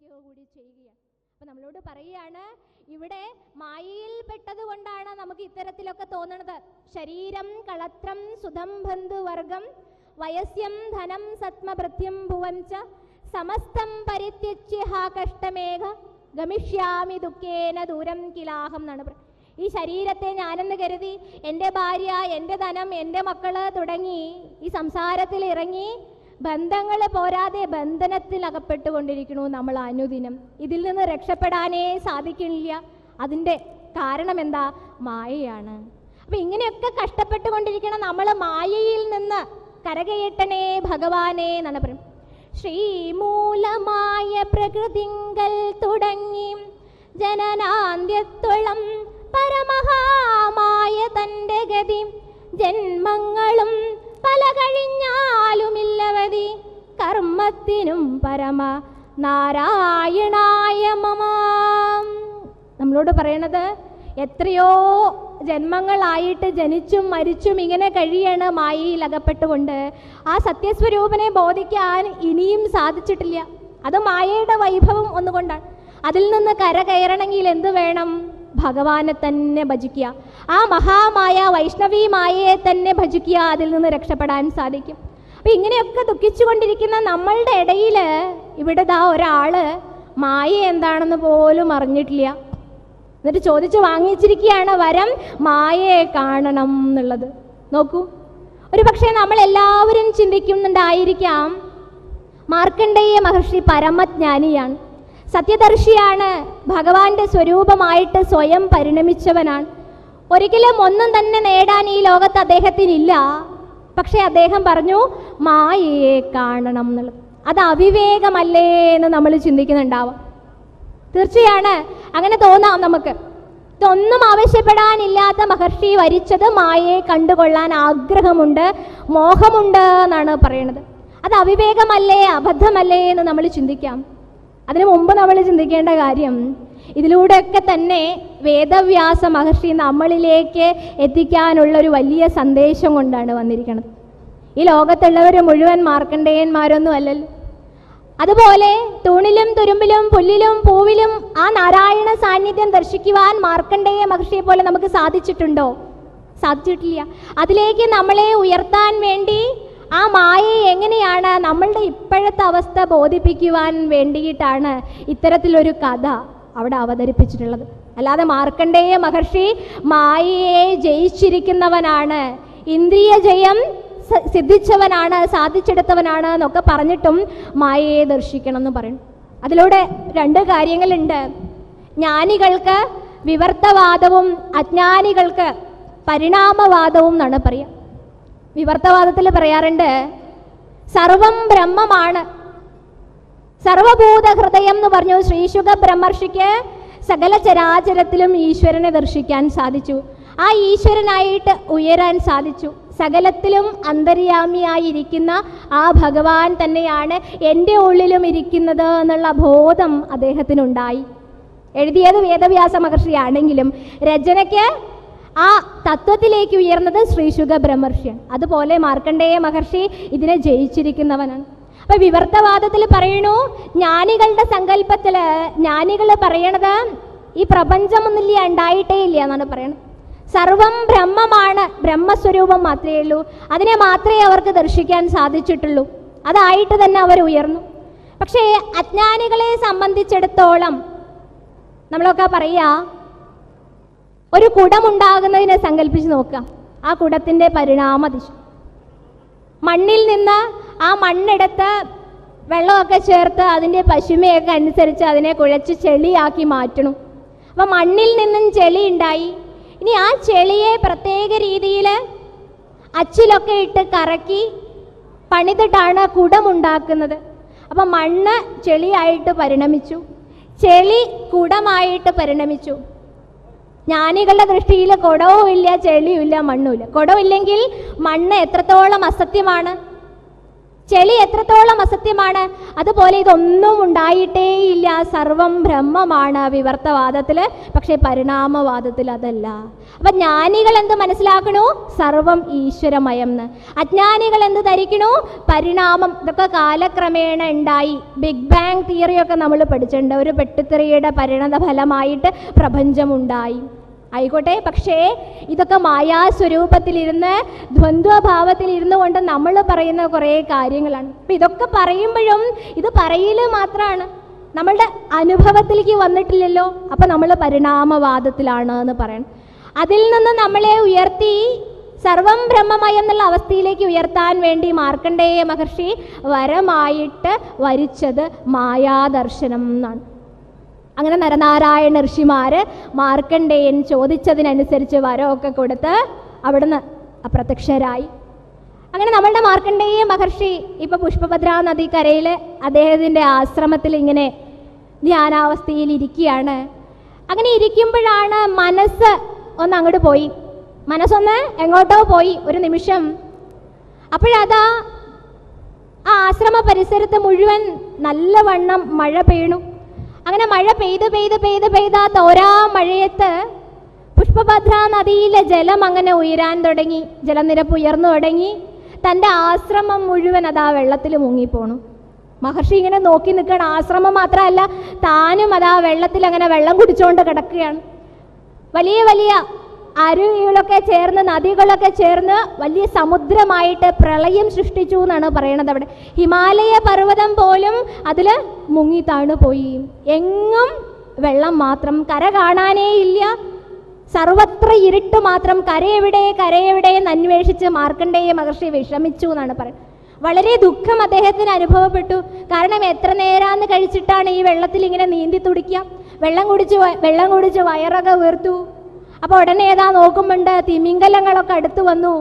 ആഗ്രഹിക്കുക കൂടി ചെയ്യുകയാണ്. അപ്പം നമ്മളോട് പറയുകയാണ്, ഇവിടെ മായയിൽപ്പെട്ടത് കൊണ്ടാണ് നമുക്ക് ഇത്തരത്തിലൊക്കെ തോന്നണത്. ശരീരം കളത്രം സുധം ബന്ധുവർഗം വയസ്യം ധനം സത്മഭൃത്യം ഭുവം ച സമസ്തം പരിത്യജ്യ കഷ്ടമേഘ ഗമിഷ്യാമി ദുഃഖേന ദൂരം കിലാഹം എന്നാണ് പറയുന്നത്. ഈ ശരീരത്തെ ഞാനെന്ന് കരുതി എൻ്റെ ഭാര്യ, എൻ്റെ ധനം, എൻ്റെ മക്കള് തുടങ്ങി ഈ സംസാരത്തിൽ ഇറങ്ങി ബന്ധങ്ങൾ പോരാതെ ബന്ധനത്തിൽ അകപ്പെട്ടുകൊണ്ടിരിക്കണു നമ്മൾ അനുദിനം. ഇതിൽ നിന്ന് രക്ഷപ്പെടാനേ സാധിക്കണില്ല. അതിൻ്റെ കാരണം എന്താ? മായയാണ്. അപ്പം ഇങ്ങനെയൊക്കെ കഷ്ടപ്പെട്ടുകൊണ്ടിരിക്കണം നമ്മൾ മായയിൽ നിന്ന് കരകയറ്റണേ ഭഗവാനെ എന്നാണ് പറയും. ശ്രീമൂലമായ പ്രകൃതിങ്കൽ തുടങ്ങി ജനനാന്ത്യത്തോളം പരമഹാമായ തൻ്റെ ഗതി ജന്മങ്ങളും പല കഴിഞ്ഞാലുമില്ലവതി കർമ്മത്തിനും പരമ നാരായണായ മമാം. നമ്മളോട് പറയണത് എത്രയോ ജന്മങ്ങളായിട്ട് ജനിച്ചും മരിച്ചും ഇങ്ങനെ കഴിയാണ് മായയിൽ അകപ്പെട്ടുകൊണ്ട്. ആ സത്യസ്വരൂപനെ ബോധിക്കാൻ ഇനിയും സാധിച്ചിട്ടില്ല. അത് മായയുടെ വൈഭവം ഒന്നുകൊണ്ടാണ്. അതിൽ നിന്ന് കരകയറണമെങ്കിൽ എന്ത് വേണം? ഭഗവാനെ തന്നെ ഭജിക്കുക. ആ മഹാമായ വൈഷ്ണവി മായയെ തന്നെ ഭജിക്കുക. അതിൽ നിന്ന് രക്ഷപ്പെടാൻ സാധിക്കും. അപ്പം ഇങ്ങനെയൊക്കെ ദുഃഖിച്ചുകൊണ്ടിരിക്കുന്ന നമ്മളുടെ ഇടയിൽ ഇവിടെ ദാ ഒരാള് മായ എന്താണെന്ന് പോലും അറിഞ്ഞിട്ടില്ല. എന്നിട്ട് ചോദിച്ചു വാങ്ങിച്ചിരിക്കുകയാണ് വരം, മായയെ കാണണം എന്നുള്ളത്. നോക്കൂ, ഒരു പക്ഷേ നമ്മളെല്ലാവരും ചിന്തിക്കുന്നുണ്ടായിരിക്കാം, മാർക്കണ്ഡേയ മഹർഷി പരമജ്ഞാനിയാണ്, സത്യദർശിയാണ്, ഭഗവാന്റെ സ്വരൂപമായിട്ട് സ്വയം പരിണമിച്ചവനാണ്. ഒരിക്കലും ഒന്നും തന്നെ നേടാൻ ഈ ലോകത്ത് അദ്ദേഹത്തിനില്ല. പക്ഷെ അദ്ദേഹം പറഞ്ഞു മായയെ കാണണം എന്നുള്ളത്. അത് അവിവേകമല്ലേ എന്ന് നമ്മൾ ചിന്തിക്കുന്നുണ്ടാവാം. തീർച്ചയാണ്, അങ്ങനെ തോന്നാം നമുക്ക്. ഇതൊന്നും ആവശ്യപ്പെടാനില്ലാത്ത മഹർഷി വരിച്ചത് മായയെ കണ്ടുകൊള്ളാൻ ആഗ്രഹമുണ്ട്, മോഹമുണ്ട് എന്നാണ് പറയുന്നത്. അത് അവിവേകമല്ലേ, അബദ്ധമല്ലേ എന്ന് നമ്മൾ ചിന്തിക്കാം. അതിനു മുമ്പ് നമ്മൾ ചിന്തിക്കേണ്ട കാര്യം, ഇതിലൂടെയൊക്കെ തന്നെ വേദവ്യാസ മഹർഷി നമ്മളിലേക്ക് എത്തിക്കാനുള്ള ഒരു വലിയ സന്ദേശം കൊണ്ടാണ് വന്നിരിക്കുന്നത്. ഈ ലോകത്തുള്ളവർ മുഴുവൻ മാർക്കണ്ഡേയന്മാരൊന്നും അല്ലല്ലോ. അതുപോലെ തൂണിലും തുരുമ്പിലും പുല്ലിലും പൂവിലും ആ നാരായണ സാന്നിധ്യം ദർശിക്കുവാൻ മാർക്കണ്ഡേയ മഹർഷിയെ പോലെ നമുക്ക് സാധിച്ചിട്ടുണ്ടോ? സാധിച്ചിട്ടില്ല. അതിലേക്ക് നമ്മളെ ഉയർത്താൻ വേണ്ടി ആ മായയെ എങ്ങനെയാണ് നമ്മളുടെ ഇപ്പോഴത്തെ അവസ്ഥ ബോധിപ്പിക്കുവാൻ വേണ്ടിയിട്ടാണ് ഇത്തരത്തിലൊരു കഥ അവിടെ അവതരിപ്പിച്ചിട്ടുള്ളത്. അല്ലാതെ മാർക്കണ്ഡേയ മഹർഷി മായയെ ജയിച്ചിരിക്കുന്നവനാണ്, ഇന്ദ്രിയ ജയം സിദ്ധിച്ചവനാണ്, സാധിച്ചെടുത്തവനാണ് എന്നൊക്കെ പറഞ്ഞിട്ടും മായയെ ദർശിക്കണം എന്ന് പറയും. അതിലൂടെ രണ്ട് കാര്യങ്ങളുണ്ട്. ജ്ഞാനികൾക്ക് വിവർത്തവാദവും അജ്ഞാനികൾക്ക് പരിണാമവാദവും എന്നാണ് പറയുക. വിവർത്തവാദത്തിൽ പറയാറുണ്ട്, സർവം ബ്രഹ്മമാണ്, സർവഭൂത ഹൃദയം എന്ന് പറഞ്ഞു. ശ്രീശുക ബ്രഹ്മർഷിക്ക് സകല ചരാചരത്തിലും ഈശ്വരനെ ദർശിക്കാൻ സാധിച്ചു, ആ ഈശ്വരനായിട്ട് ഉയരാൻ സാധിച്ചു. സകലത്തിലും അന്തര്യാമിയായിരിക്കുന്ന ആ ഭഗവാൻ തന്നെയാണ് എൻ്റെ ഉള്ളിലും ഇരിക്കുന്നത് എന്നുള്ള ബോധം അദ്ദേഹത്തിനുണ്ടായി. എഴുതിയത് വേദവ്യാസ മഹർഷിയാണെങ്കിലും രചനയ്ക്ക് ആ തത്വത്തിലേക്ക് ഉയർന്നത് ശ്രീശുക ബ്രഹ്മർഷിയാണ്. അതുപോലെ മാർക്കണ്ഡേയ മഹർഷി ഇതിനെ ജയിച്ചിരിക്കുന്നവനാണ്. അപ്പൊ വിവർത്തവാദത്തിൽ പറയണു, ജ്ഞാനികളുടെ സങ്കല്പത്തില് ജ്ഞാനികൾ പറയണത് ഈ പ്രപഞ്ചമൊന്നുമില്ല, ഉണ്ടായിട്ടേ ഇല്ല എന്നാണ് പറയണത്. സർവം ബ്രഹ്മമാണ്, ബ്രഹ്മസ്വരൂപം മാത്രമേ ഉള്ളൂ, അതിനെ മാത്രമേ അവർക്ക് ദർശിക്കാൻ സാധിച്ചിട്ടുള്ളൂ. അതായിട്ട് തന്നെ അവർ ഉയർന്നു. പക്ഷേ അജ്ഞാനികളെ സംബന്ധിച്ചിടത്തോളം നമ്മളൊക്കെ പറയാ, ഒരു കുടമുണ്ടാകുന്നതിനെ സങ്കല്പിച്ച് നോക്കുക. ആ കുടത്തിൻ്റെ പരിണാമദിശ, മണ്ണിൽ നിന്ന് ആ മണ്ണെടുത്ത് വെള്ളമൊക്കെ ചേർത്ത് അതിൻ്റെ പശുമയൊക്കെ അനുസരിച്ച് അതിനെ കുഴച്ച് ചെളിയാക്കി മാറ്റണം. അപ്പം മണ്ണിൽ നിന്നും ചെളി ഉണ്ടായി. ഇനി ആ ചെളിയെ പ്രത്യേക രീതിയിൽ അച്ചിലൊക്കെ ഇട്ട് കറക്കി പണിതിട്ടാണ് കുടമുണ്ടാക്കുന്നത്. അപ്പം മണ്ണ് ചെളിയായിട്ട് പരിണമിച്ചു, ചെളി കുടമായിട്ട് പരിണമിച്ചു. ജ്ഞാനികളുടെ ദൃഷ്ടിയിൽ കുടവും ഇല്ല, ചെളിയും ഇല്ല, മണ്ണുമില്ല. കുടമില്ലെങ്കിൽ മണ്ണ് എത്രത്തോളം അസത്യമാണ്. ചെളി എത്രത്തോളം അസത്യമാണ്, അതുപോലെ ഇതൊന്നും ഉണ്ടായിട്ടേയില്ല, സർവം ബ്രഹ്മമാണ് വിവർത്തവാദത്തിൽ. പക്ഷേ പരിണാമവാദത്തിൽ അതല്ല. അപ്പം ജ്ഞാനികൾ എന്ത് മനസ്സിലാക്കണു? സർവം ഈശ്വരമയം എന്ന്. അജ്ഞാനികൾ എന്ത് ധരിക്കണു? പരിണാമം. ഇതൊക്കെ കാലക്രമേണ ഉണ്ടായി. ബിഗ് ബാങ് തിയറിയൊക്കെ നമ്മൾ പഠിച്ചിട്ടുണ്ട്. ഒരു പെട്ടിത്തെറിയുടെ പരിണത ഫലമായിട്ട് പ്രപഞ്ചമുണ്ടായി. ആയിക്കോട്ടെ, പക്ഷേ ഇതൊക്കെ മായാസ്വരൂപത്തിലിരുന്ന് ദ്വന്ദ്വഭാവത്തിലിരുന്നു കൊണ്ട് നമ്മൾ പറയുന്ന കുറേ കാര്യങ്ങളാണ്. അപ്പം ഇതൊക്കെ പറയുമ്പോഴും ഇത് പറയൽ മാത്രമാണ്, നമ്മളുടെ അനുഭവത്തിലേക്ക് വന്നിട്ടില്ലല്ലോ. അപ്പം നമ്മൾ പരിണാമവാദത്തിലാണ് എന്ന് പറയണം. അതിൽ നിന്ന് നമ്മളെ ഉയർത്തി സർവം ബ്രഹ്മമയം എന്നുള്ള അവസ്ഥയിലേക്ക് ഉയർത്താൻ വേണ്ടി മാർക്കണ്ഡേയ മഹർഷി വരമായിട്ട് വരിച്ചത് മായാദർശനം എന്നാണ്. അങ്ങനെ നരനാരായണ ഋഷിമാര് മാർക്കണ്ഡേയൻ ചോദിച്ചതിനനുസരിച്ച് വരമൊക്കെ കൊടുത്ത് അവിടുന്ന് അപ്രത്യക്ഷരായി. അങ്ങനെ നമ്മളുടെ മാർക്കണ്ഡേയ മഹർഷി ഇപ്പൊ പുഷ്പഭദ്രാ നദിക്കരയിൽ അദ്ദേഹത്തിൻ്റെ ആശ്രമത്തിൽ ഇങ്ങനെ ധ്യാനാവസ്ഥയിൽ ഇരിക്കുകയാണ്. അങ്ങനെ ഇരിക്കുമ്പോഴാണ് മനസ്സ് ഒന്ന് അങ്ങോട്ട് പോയി. മനസ്സൊന്ന് എങ്ങോട്ടോ പോയി ഒരു നിമിഷം. അപ്പോഴതാ ആ ആശ്രമ പരിസരത്ത് മുഴുവൻ നല്ലവണ്ണം മഴ പെയ്യണു. അങ്ങനെ മഴ പെയ്ത് തോരാ മഴയത്ത് പുഷ്പഭദ്രാ നദിയിലെ ജലം അങ്ങനെ ഉയരാൻ തുടങ്ങി. ജലനിരപ്പ് ഉയർന്നു തുടങ്ങി. തൻ്റെ ആശ്രമം മുഴുവൻ അതാ വെള്ളത്തിൽ മുങ്ങിപ്പോണു. മഹർഷി ഇങ്ങനെ നോക്കി നിൽക്കണം. ആശ്രമം മാത്രമല്ല, താനും അതാ വെള്ളത്തിൽ അങ്ങനെ വെള്ളം കുടിച്ചുകൊണ്ട് കിടക്കുകയാണ്. വലിയ വലിയ അരുവികളൊക്കെ ചേർന്ന്, നദികളൊക്കെ ചേർന്ന് വലിയ സമുദ്രമായിട്ട് പ്രളയം സൃഷ്ടിച്ചു എന്നാണ് പറയണത്. അവിടെ ഹിമാലയ പർവ്വതം പോലും അതിൽ മുങ്ങി താണു പോയി. എങ്ങും വെള്ളം മാത്രം, കര കാണാനേ ഇല്ല. സർവത്ര ഇരുട്ട് മാത്രം. കരയെവിടെ എന്ന് അന്വേഷിച്ച് മാർക്കണ്ഡേയ മഹർഷി വിഷമിച്ചു എന്നാണ് പറയുന്നത്. വളരെ ദുഃഖം അദ്ദേഹത്തിന് അനുഭവപ്പെട്ടു. കാരണം എത്ര നേരാന്ന് കഴിച്ചിട്ടാണ് ഈ വെള്ളത്തിൽ ഇങ്ങനെ നീന്തി തുടിക്കുക. വെള്ളം കുടിച്ച് വയറൊക്കെ വീർത്തു. അപ്പോൾ ഉടനെ ഏതാ നോക്കുമ്പോണ്ട് തിമിംഗലങ്ങളൊക്കെ അടുത്തു വന്നു.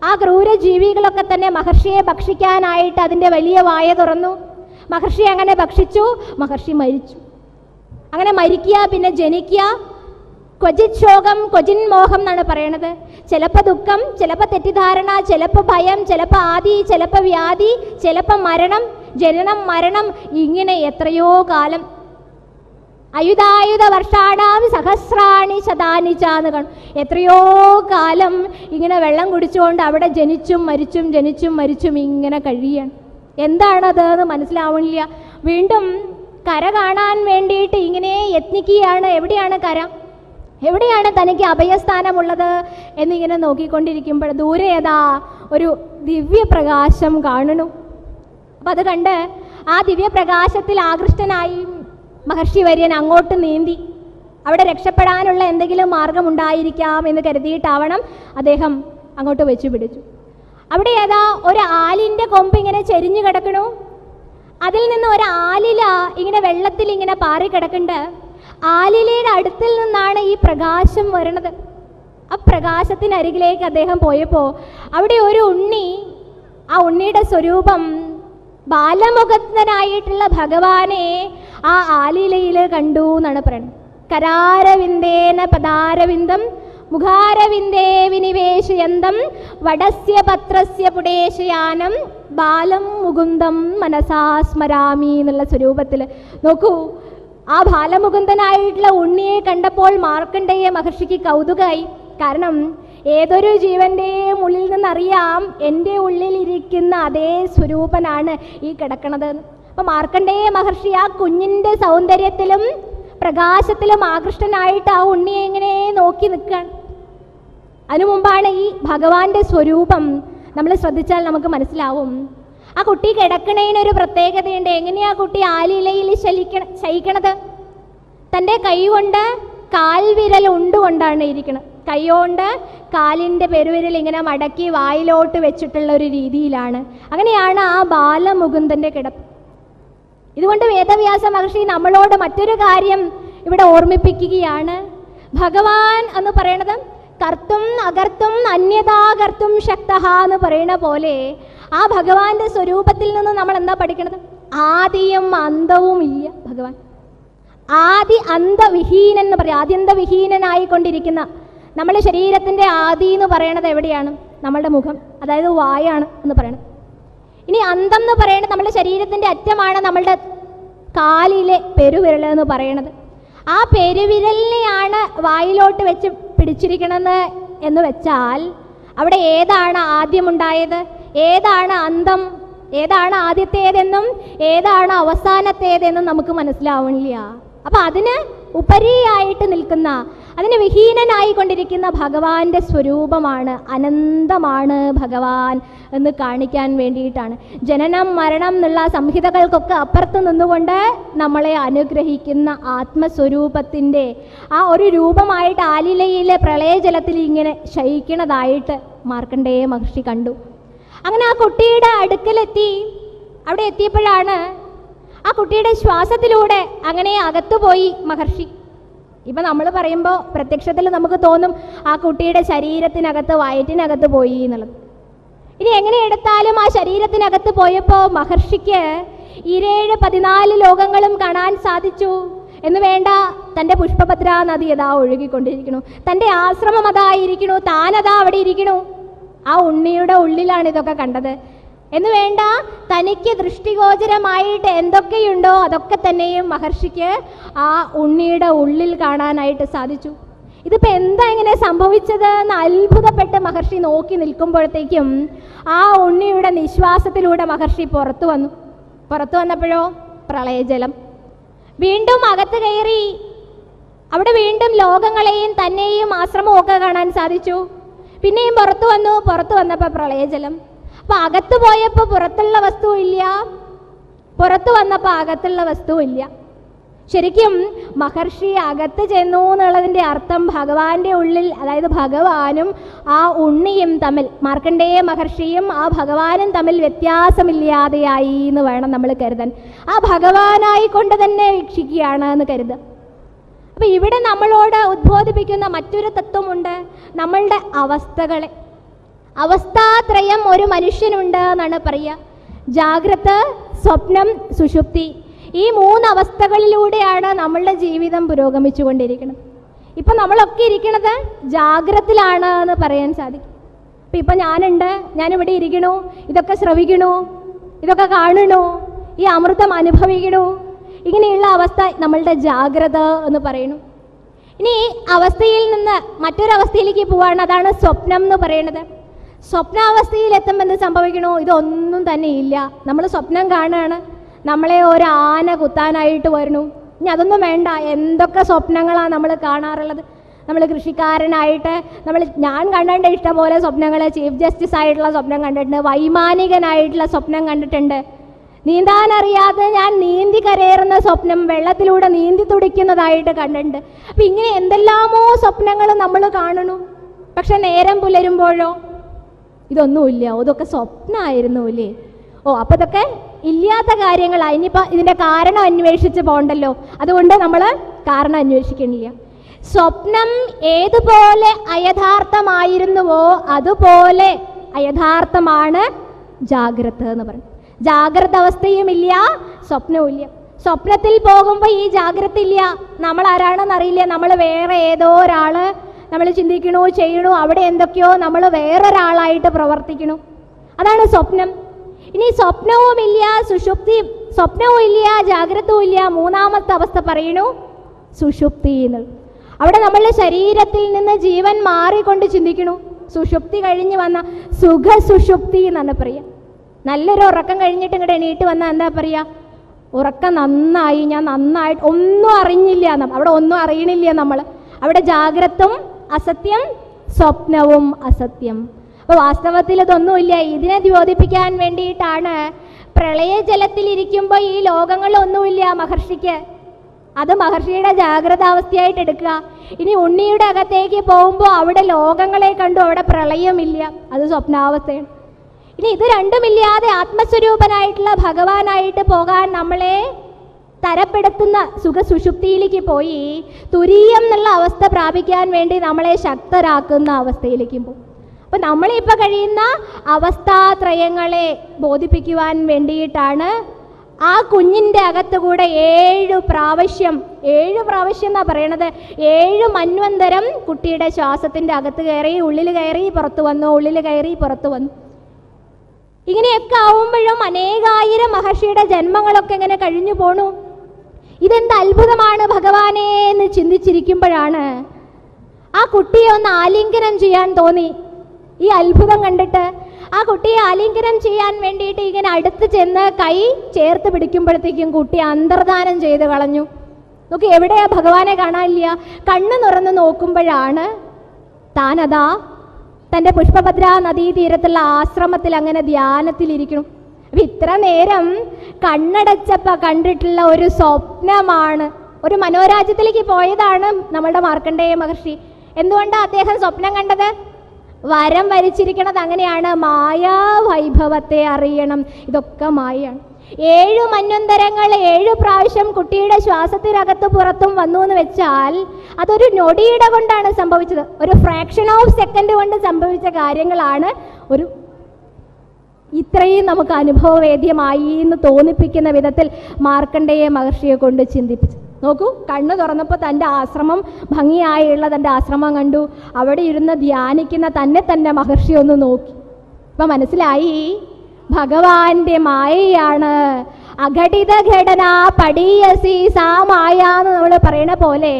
ആ ക്രൂര ജീവികളൊക്കെ തന്നെ മഹർഷിയെ ഭക്ഷിക്കാനായിട്ട് അതിൻ്റെ വലിയ വായ തുറന്നു. മഹർഷി അങ്ങനെ ഭക്ഷിച്ചു. മഹർഷി മരിച്ചു. അങ്ങനെ മരിക്കുക, പിന്നെ ജനിക്കുക. ക്വചിത് ശോകം ക്വചിൻ മോഹം എന്നാണ് പറയണത്. ചിലപ്പോൾ ദുഃഖം, ചിലപ്പോൾ തെറ്റിദ്ധാരണ, ചിലപ്പോൾ ഭയം, ചിലപ്പോൾ ആദി, ചിലപ്പോൾ വ്യാധി, ചിലപ്പോൾ മരണം, ജനനം മരണം, ഇങ്ങനെ എത്രയോ കാലം. അയുധായുധ വർഷാണാം സഹസ്രാണി ശതാനി ചാന്ന് കാണും. എത്രയോ കാലം ഇങ്ങനെ വെള്ളം കുടിച്ചുകൊണ്ട് അവിടെ ജനിച്ചും മരിച്ചും ഇങ്ങനെ കഴിയാണ്. എന്താണത് എന്ന് മനസ്സിലാവണില്ല. വീണ്ടും കര കാണാൻ വേണ്ടിയിട്ട് ഇങ്ങനെ യത്നിക്കുകയാണ്. എവിടെയാണ് കര, എവിടെയാണ് തനിക്ക് അഭയസ്ഥാനമുള്ളത് എന്നിങ്ങനെ നോക്കിക്കൊണ്ടിരിക്കുമ്പോൾ ദൂരെ ഏതാ ഒരു ദിവ്യപ്രകാശം കാണുന്നു. അപ്പം അത് കണ്ട് ആ ദിവ്യപ്രകാശത്തിൽ ആകൃഷ്ടനായി മഹർഷി വര്യൻ അങ്ങോട്ട് നീന്തി. അവിടെ രക്ഷപ്പെടാനുള്ള എന്തെങ്കിലും മാർഗമുണ്ടായിരിക്കാം എന്ന് കരുതിയിട്ടാവണം അദ്ദേഹം അങ്ങോട്ട് വെച്ചു പിടിച്ചു. അവിടെ ഏതാ ഒരു ആലിൻ്റെ കൊമ്പ് ഇങ്ങനെ ചെരിഞ്ഞു കിടക്കണു. അതിൽ നിന്ന് ഒരു ആലില ഇങ്ങനെ വെള്ളത്തിൽ ഇങ്ങനെ പാറിക്കിടക്കുന്നുണ്ട്. ആലിലയുടെ അടുത്തിൽ നിന്നാണ് ഈ പ്രകാശം വരണത്. ആ പ്രകാശത്തിനരികിലേക്ക് അദ്ദേഹം പോയപ്പോൾ അവിടെ ഒരു ഉണ്ണി, ആ ഉണ്ണിയുടെ സ്വരൂപം ബാലമുഖത്തനായിട്ടുള്ള ഭഗവാനെ ആ ആലിലയിൽ കണ്ടു എന്നാണ് പറയുന്നത്. കരാരവിന്ദേന പദാരവിന്ദം മുഖാരവിന്ദേ വിനിവേശയന്തം വടസ്യ പത്രസ്യ പുടേശയാനം ബാലം മുകുന്ദം മനസാ സ്മരാമി എന്നുള്ള സ്വരൂപത്തിൽ നോക്കൂ. ആ ബാലമുകുന്ദനായിട്ടുള്ള ഉണ്ണിയെ കണ്ടപ്പോൾ മാർക്കണ്ഡേയ മഹർഷിക്ക് കൗതുകമായി. കാരണം ഏതൊരു ജീവൻ്റെയും ഉള്ളിൽ നിന്നറിയാം എൻ്റെ ഉള്ളിലിരിക്കുന്ന അതേ സ്വരൂപനാണ് ഈ കിടക്കണത്. അപ്പം മാർക്കണ്ഡേയ മഹർഷി ആ കുഞ്ഞിൻ്റെ സൗന്ദര്യത്തിലും പ്രകാശത്തിലും ആകൃഷ്ടനായിട്ട് ആ ഉണ്ണിയെ ഇങ്ങനെ നോക്കി നിൽക്കുകയാണ്. അതിനു മുമ്പാണ് ഈ ഭഗവാന്റെ സ്വരൂപം നമ്മൾ ശ്രദ്ധിച്ചാൽ നമുക്ക് മനസ്സിലാവും. ആ കുട്ടി കിടക്കണതിനൊരു പ്രത്യേകതയുണ്ട്. എങ്ങനെയാ കുട്ടി ആലിലയിൽ ശയിക്കണത്? തൻ്റെ കൈ കൊണ്ട് കാൽവിരൽ ഉണ്ടുകൊണ്ടാണ് ഇരിക്കുന്നത്. കൈകൊണ്ട് കാലിൻ്റെ പെരുവിരൽ ഇങ്ങനെ മടക്കി വായിലോട്ട് വെച്ചിട്ടുള്ള ഒരു രീതിയിലാണ്. അങ്ങനെയാണ് ആ ബാലമുകുന്ദൻ്റെ കിടപ്പ്. ഇതുകൊണ്ട് വേദവ്യാസ മഹർഷി നമ്മളോട് മറ്റൊരു കാര്യം ഇവിടെ ഓർമ്മിപ്പിക്കുകയാണ്. ഭഗവാൻ എന്ന് പറയണത് കർത്തും അകർത്തും അന്യതാകർത്തും ശക്തഃ എന്ന് പറയുന്ന പോലെ ആ ഭഗവാന്റെ സ്വരൂപത്തിൽ നിന്ന് നമ്മൾ എന്താ പഠിക്കണത്? ആദിയും അന്തവും ഇല്ല ഭഗവാൻ. ആദി അന്തവിഹീനൻ എന്ന് പറയും. ആദ്യന്തവിഹീനനായിക്കൊണ്ടിരിക്കുന്ന നമ്മുടെ ശരീരത്തിൻ്റെ ആദി എന്ന് പറയണത് എവിടെയാണ്? നമ്മളുടെ മുഖം, അതായത് വായാണ് എന്ന് പറയണത്. ഇനി അന്തം എന്ന് പറയുന്നത് നമ്മുടെ ശരീരത്തിൻ്റെ അറ്റമാണ് നമ്മളുടെ കാലിലെ പെരുവിരൽ എന്ന് പറയുന്നത്. ആ പെരുവിരലിനെയാണ് വായിലോട്ട് വെച്ച് പിടിച്ചിരിക്കണമെന്ന് എന്ന് വെച്ചാൽ അവിടെ ഏതാണ് ആദ്യമുണ്ടായത്, ഏതാണ് അന്തം, ഏതാണ് ആദ്യത്തേതെന്നും ഏതാണ് അവസാനത്തേതെന്നും നമുക്ക് മനസ്സിലാവണില്ല. അപ്പം അതിന് ഉപരിയായിട്ട് നിൽക്കുന്ന, അതിന് വിഹീനനായിക്കൊണ്ടിരിക്കുന്ന ഭഗവാന്റെ സ്വരൂപമാണ്, അനന്തമാണ് ഭഗവാൻ എന്ന് കാണിക്കാൻ വേണ്ടിയിട്ടാണ്. ജനനം മരണം എന്നുള്ള സംഹിതകൾക്കൊക്കെ അപ്പുറത്ത് നിന്നുകൊണ്ട് നമ്മളെ അനുഗ്രഹിക്കുന്ന ആത്മസ്വരൂപത്തിൻ്റെ ആ ഒരു രൂപമായിട്ട് ആലിലയിലെ പ്രളയജലത്തിൽ ഇങ്ങനെ ശയിക്കണതായിട്ട് മാർക്കണ്ഡേയ മഹർഷി കണ്ടു. അങ്ങനെ ആ കുട്ടിയുടെ അടുക്കലെത്തി. അവിടെ എത്തിയപ്പോഴാണ് ആ കുട്ടിയുടെ ശ്വാസത്തിലൂടെ അങ്ങനെ അകത്തുപോയി മഹർഷി. ഇപ്പം നമ്മൾ പറയുമ്പോൾ പ്രത്യക്ഷത്തിൽ നമുക്ക് തോന്നും ആ കുട്ടിയുടെ ശരീരത്തിനകത്ത് വയറ്റിനകത്ത് പോയി എന്നുള്ളത്. ഇനി എങ്ങനെ എടുത്താലും ആ ശരീരത്തിനകത്ത് പോയപ്പോൾ മഹർഷിക്ക് 14 ലോകങ്ങളും കാണാൻ സാധിച്ചു എന്ന് വേണ്ട. തൻ്റെ പുഷ്പഭദ്രാ നദി അതാ ഒഴുകിക്കൊണ്ടിരിക്കണു, തൻ്റെ ആശ്രമം അതായിരിക്കണു, താനതാ അവിടെ ഇരിക്കണു. ആ ഉണ്ണിയുടെ ഉള്ളിലാണ് ഇതൊക്കെ കണ്ടത് എന്ന് വേണ്ട. തനിക്ക് ദൃഷ്ടിഗോചരമായിട്ട് എന്തൊക്കെയുണ്ടോ അതൊക്കെ തന്നെയും മഹർഷിക്ക് ആ ഉണ്ണിയുടെ ഉള്ളിൽ കാണാനായിട്ട് സാധിച്ചു. ഇതിപ്പോൾ എന്താ ഇങ്ങനെ സംഭവിച്ചത് എന്ന് അത്ഭുതപ്പെട്ട് മഹർഷി നോക്കി നിൽക്കുമ്പോഴത്തേക്കും ആ ഉണ്ണിയുടെ നിശ്വാസത്തിലൂടെ മഹർഷി പുറത്തു വന്നു. പുറത്തു വന്നപ്പോഴോ പ്രളയജലം. വീണ്ടും അകത്ത് കയറി. അവിടെ വീണ്ടും ലോകങ്ങളെയും തന്നെയും ആശ്രമവും ഒക്കെ കാണാൻ സാധിച്ചു. പിന്നെയും പുറത്തു വന്നു. പുറത്തു വന്നപ്പോൾ പ്രളയജലം. അപ്പോൾ അകത്ത് പോയപ്പോൾ പുറത്തുള്ള വസ്തുവും ഇല്ല, പുറത്തു വന്നപ്പോൾ അകത്തുള്ള വസ്തുവും ഇല്ല. ശരിക്കും മഹർഷി അകത്ത് ചെന്നു എന്നുള്ളതിൻ്റെ അർത്ഥം ഭഗവാന്റെ ഉള്ളിൽ, അതായത് ഭഗവാനും ആ ഉണ്ണിയും തമ്മിൽ, മാർക്കണ്ഡേയ മഹർഷിയും ആ ഭഗവാനും തമ്മിൽ വ്യത്യാസമില്ലാതെയായി എന്ന് വേണം നമ്മൾ കരുതാൻ. ആ ഭഗവാനായിക്കൊണ്ട് തന്നെ വീക്ഷിക്കുകയാണ് എന്ന് കരുതുക. അപ്പം ഇവിടെ നമ്മളോട് ഉദ്ബോധിപ്പിക്കുന്ന മറ്റൊരു തത്വമുണ്ട്. നമ്മളുടെ അവസ്ഥകളെ, അവസ്ഥാത്രയം ഒരു മനുഷ്യനുണ്ട് എന്നാണ് പറയുക. ജാഗ്രത, സ്വപ്നം, സുഷുപ്തി. ഈ 3 അവസ്ഥകളിലൂടെയാണ് നമ്മളുടെ ജീവിതം പുരോഗമിച്ചുകൊണ്ടിരിക്കുന്നത്. ഇപ്പം നമ്മളൊക്കെ ഇരിക്കുന്നത് ജാഗ്രതയിലാണ് എന്ന് പറയാൻ സാധിക്കും. അപ്പം ഇപ്പം ഞാനുണ്ട്, ഞാനിവിടെ ഇരിക്കണു, ഇതൊക്കെ ശ്രവിക്കണു, ഇതൊക്കെ കാണണു, ഈ അമൃതം അനുഭവിക്കണു. ഇങ്ങനെയുള്ള അവസ്ഥ നമ്മളുടെ ജാഗ്രത എന്ന് പറയുന്നു. ഇനി ഈ അവസ്ഥയിൽ നിന്ന് മറ്റൊരവസ്ഥയിലേക്ക് പോവാണ്, അതാണ് സ്വപ്നം എന്ന് പറയുന്നത്. സ്വപ്നാവസ്ഥയിൽ എത്തുമ്പോൾ എന്ത് സംഭവിക്കണോ? ഇതൊന്നും തന്നെ ഇല്ല. നമ്മൾ സ്വപ്നം കാണുകയാണ്, നമ്മളെ ഒരു ആന കുത്താനായിട്ട് വരണു. ഇനി അതൊന്നും വേണ്ട. എന്തൊക്കെ സ്വപ്നങ്ങളാണ് നമ്മൾ കാണാറുള്ളത്. നമ്മൾ കൃഷിക്കാരനായിട്ട് ഞാൻ കണ്ടിട്ടുണ്ട് ഇഷ്ടംപോലെ സ്വപ്നങ്ങൾ. ചീഫ് ജസ്റ്റിസ് ആയിട്ടുള്ള സ്വപ്നം കണ്ടിട്ടുണ്ട്, വൈമാനികനായിട്ടുള്ള സ്വപ്നം കണ്ടിട്ടുണ്ട്, നീന്താനറിയാതെ ഞാൻ നീന്തി കരയേറുന്ന സ്വപ്നം, വെള്ളത്തിലൂടെ നീന്തി തുടിക്കുന്നതായിട്ട് കണ്ടിട്ടുണ്ട്. അപ്പം ഇങ്ങനെ എന്തെല്ലാമോ സ്വപ്നങ്ങൾ നമ്മൾ കാണണു. പക്ഷെ നേരം പുലരുമ്പോഴോ ഇതൊന്നുമില്ല. ഇതൊക്കെ സ്വപ്നമായിരുന്നു അല്ലേ? അപ്പോൾ ഇതൊക്കെ ഇല്ലാത്ത കാര്യങ്ങളാണ്. ഇനിയിപ്പോൾ ഇതിൻ്റെ കാരണം അന്വേഷിച്ച് പോകണ്ടല്ലോ, അതുകൊണ്ട് നമ്മൾ കാരണം അന്വേഷിക്കണില്ല. സ്വപ്നം ഏതുപോലെ അയഥാർത്ഥമായിരുന്നുവോ അതുപോലെ അയഥാർത്ഥമാണ് ജാഗ്രത എന്ന് പറയും. ജാഗ്രത അവസ്ഥയും ഇല്ല, സ്വപ്നവും ഇല്ല. സ്വപ്നത്തിൽ പോകുമ്പോൾ ഈ ജാഗ്രത ഇല്ല. നമ്മൾ ആരാണെന്ന് അറിയില്ല. നമ്മൾ വേറെ ഏതോ ഒരാൾ, നമ്മൾ ചിന്തിക്കണു, ചെയ്യണു, അവിടെ എന്തൊക്കെയോ നമ്മൾ വേറൊരാളായിട്ട് പ്രവർത്തിക്കണു. അതാണ് സ്വപ്നം. ഇനി സ്വപ്നവുമില്ല, സുഷുപ്തി, സ്വപ്നവും ഇല്ല, ജാഗ്രതവും ഇല്ല. 3ാമത്തെ അവസ്ഥ പറയണു സുഷുപ്തി എന്നുള്ളത്. അവിടെ നമ്മളുടെ ശരീരത്തിൽ നിന്ന് ജീവൻ മാറിക്കൊണ്ട് ചിന്തിക്കണു. സുഷുപ്തി കഴിഞ്ഞ് വന്ന സുഖ സുഷുപ്തി എന്നാണ് പറയുക. നല്ലൊരു ഉറക്കം കഴിഞ്ഞിട്ട് ഇങ്ങോട്ട് എണീറ്റ് വന്നാൽ എന്താ പറയുക? ഉറക്കം നന്നായി, ഞാൻ നന്നായിട്ട് ഒന്നും അറിഞ്ഞില്ല. അവിടെ ഒന്നും അറിയണില്ല നമ്മൾ. അവിടെ ജാഗ്രതും അസത്യം, സ്വപ്നവും അസത്യം. അപ്പോൾ വാസ്തവത്തിൽ ഇതൊന്നുമില്ല. ഇതിനെ ദ്യോതിപ്പിക്കാൻ വേണ്ടിയിട്ടാണ് പ്രളയജലത്തിലിരിക്കുമ്പോൾ ഈ ലോകങ്ങളൊന്നുമില്ല മഹർഷിക്ക്. അത് മഹർഷിയുടെ ജാഗ്രതാവസ്ഥയായിട്ട് എടുക്കുക. ഇനി ഉണ്ണിയുടെ അകത്തേക്ക് പോകുമ്പോൾ അവിടെ ലോകങ്ങളെ കണ്ടു, അവിടെ പ്രളയമില്ല, അത് സ്വപ്നാവസ്ഥയാണ്. ഇനി ഇത് രണ്ടുമില്ലാതെ ആത്മസ്വരൂപനായിട്ടുള്ള ഭഗവാനായിട്ട് പോകാൻ നമ്മളെ തരപ്പെടുത്തുന്ന സുഖസുഷുപ്തിയിലേക്ക് പോയി തുരീയം എന്നുള്ള അവസ്ഥ പ്രാപിക്കാൻ വേണ്ടി നമ്മളെ ശക്തരാക്കുന്ന അവസ്ഥയിലേക്കും പോകും. അപ്പം നമ്മളിപ്പോൾ കഴിയുന്ന അവസ്ഥാത്രയങ്ങളെ ബോധിപ്പിക്കുവാൻ വേണ്ടിയിട്ടാണ് ആ കുഞ്ഞിൻ്റെ അകത്തുകൂടെ 7 പ്രാവശ്യം എന്നാണ് പറയണത്. 7 മന്വന്തരം കുട്ടിയുടെ ശ്വാസത്തിൻ്റെ അകത്ത് കയറി, ഉള്ളിൽ കയറി പുറത്തു വന്നു, ഉള്ളിൽ കയറി പുറത്തു വന്നു. ഇങ്ങനെയൊക്കെ ആവുമ്പോഴും അനേകായിരം മഹർഷിയുടെ ജന്മങ്ങളൊക്കെ ഇങ്ങനെ കഴിഞ്ഞു പോണു. ഇതെന്ത് അത്ഭുതമാണ് ഭഗവാനെ എന്ന് ചിന്തിച്ചിരിക്കുമ്പോഴാണ് ആ കുട്ടിയെ ഒന്ന് ആലിംഗനം ചെയ്യാൻ തോന്നി. ഈ അത്ഭുതം കണ്ടിട്ട് ആ കുട്ടിയെ ആലിംഗനം ചെയ്യാൻ വേണ്ടിയിട്ട് ഇങ്ങനെ അടുത്ത് ചെന്ന് കൈ ചേർത്ത് പിടിക്കുമ്പോഴത്തേക്കും കുട്ടി അന്തർധാനം ചെയ്ത് കളഞ്ഞു. നോക്കി, എവിടെയാ ഭഗവാനെ കാണാനില്ല. കണ്ണ് തുറന്ന് നോക്കുമ്പോഴാണ് താനതാ തൻ്റെ പുഷ്പഭദ്ര നദീതീരത്തുള്ള ആശ്രമത്തിൽ അങ്ങനെ ധ്യാനത്തിലിരിക്കണം. ഇത്ര നേരം കണ്ണടച്ചപ്പോൾ കണ്ടിട്ടുള്ള ഒരു സ്വപ്നമാണ്. ഒരു മനോരാജ്യത്തിലേക്ക് പോയതാണ് നമ്മളുടെ മാർക്കണ്ഡേയ മഹർഷി. എന്തുകൊണ്ടാണ് അദ്ദേഹം സ്വപ്നം കണ്ടത്? വരം വരിച്ചിരിക്കണത് അങ്ങനെയാണ്, മായാവൈഭവത്തെ അറിയണം. ഇതൊക്കെ മായയാണ്. 7 മന്വന്തരങ്ങൾ 7 പ്രാവശ്യം കുട്ടിയുടെ ശ്വാസത്തിനകത്ത് പുറത്തും വന്നു എന്ന് വെച്ചാൽ അതൊരു നൊടിയുടെ കൊണ്ടാണ് സംഭവിച്ചത്. ഒരു ഫ്രാക്ഷൻ ഓഫ് സെക്കൻഡ് കൊണ്ട് സംഭവിച്ച കാര്യങ്ങളാണ് ഇത്രയും നമുക്ക് അനുഭവവേദ്യമായി എന്ന് തോന്നിപ്പിക്കുന്ന വിധത്തിൽ മാർക്കണ്ഡേയ മഹർഷിയെ കൊണ്ട് ചിന്തിപ്പിച്ചു. നോക്കൂ, കണ്ണ് തുറന്നപ്പോൾ തൻ്റെ ആശ്രമം, ഭംഗിയായുള്ള തൻ്റെ ആശ്രമം കണ്ടു. അവിടെ ഇരുന്ന് ധ്യാനിക്കുന്ന തന്നെ മഹർഷി ഒന്ന് നോക്കി. ഇപ്പം മനസ്സിലായി ഭഗവാന്റെ മായയാണ്. അഘടിത ഘടന പടീയസി സാ മായ എന്ന് നമ്മൾ പറയണ പോലെ